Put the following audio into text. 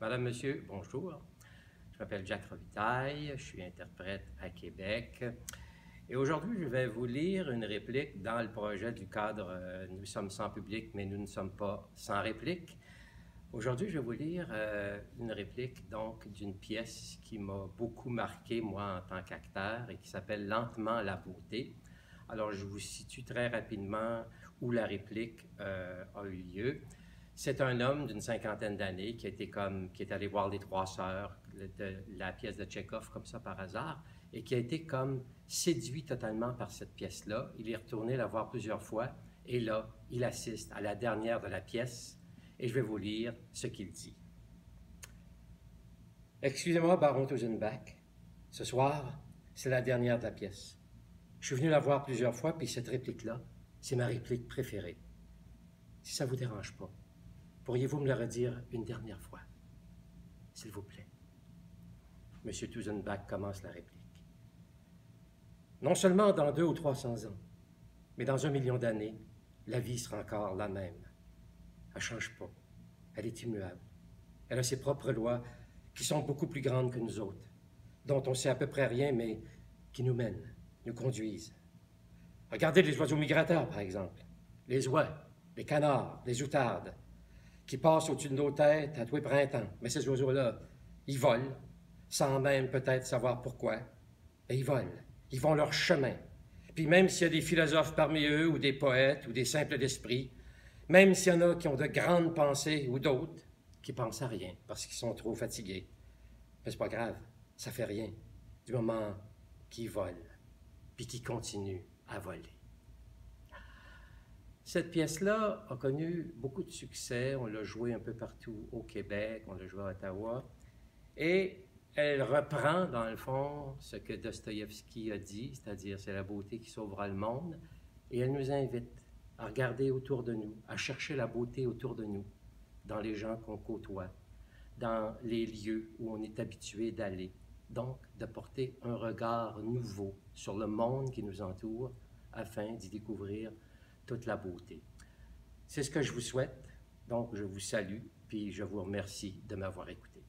Madame, Monsieur, bonjour. Je m'appelle Jacques Robitaille, je suis interprète à Québec. Et aujourd'hui, je vais vous lire une réplique dans le projet du cadre Nous sommes sans public, mais nous ne sommes pas sans réplique. Aujourd'hui, je vais vous lire une réplique donc d'une pièce qui m'a beaucoup marqué, moi, en tant qu'acteur, et qui s'appelle Lentement la beauté. Alors, je vous situe très rapidement où la réplique a eu lieu. C'est un homme d'une cinquantaine d'années qui est allé voir Les Trois Sœurs, la pièce de Tchekhov, comme ça par hasard, et qui a été comme séduit totalement par cette pièce-là. Il est retourné la voir plusieurs fois, et là, il assiste à la dernière de la pièce, et je vais vous lire ce qu'il dit. Excusez-moi, baron Tuzenbach, ce soir, c'est la dernière de la pièce. Je suis venu la voir plusieurs fois, puis cette réplique-là, c'est ma réplique préférée. Si ça ne vous dérange pas, pourriez-vous me le redire une dernière fois, s'il vous plaît? Monsieur Tuzenbach commence la réplique. Non seulement dans 200 ou 300 ans, mais dans 1 million d'années, la vie sera encore la même. Elle ne change pas. Elle est immuable. Elle a ses propres lois qui sont beaucoup plus grandes que nous autres, dont on sait à peu près rien, mais qui nous mènent, nous conduisent. Regardez les oiseaux migrateurs, par exemple. Les oies, les canards, les outardes, qui passent au-dessus de nos têtes à tous les printemps. Mais ces oiseaux-là, ils volent, sans même peut-être savoir pourquoi. Et ils volent. Ils vont leur chemin. Puis même s'il y a des philosophes parmi eux, ou des poètes, ou des simples d'esprit, même s'il y en a qui ont de grandes pensées, ou d'autres qui pensent à rien, parce qu'ils sont trop fatigués. Mais c'est pas grave, ça fait rien, du moment qu'ils volent, puis qu'ils continuent à voler. Cette pièce-là a connu beaucoup de succès. On l'a jouée un peu partout au Québec, on l'a jouée à Ottawa. Et elle reprend, dans le fond, ce que Dostoïevski a dit, c'est-à-dire c'est la beauté qui sauvera le monde. Et elle nous invite à regarder autour de nous, à chercher la beauté autour de nous, dans les gens qu'on côtoie, dans les lieux où on est habitué d'aller. Donc, de porter un regard nouveau sur le monde qui nous entoure afin d'y découvrir toute la beauté. C'est ce que je vous souhaite, donc je vous salue, puis je vous remercie de m'avoir écouté.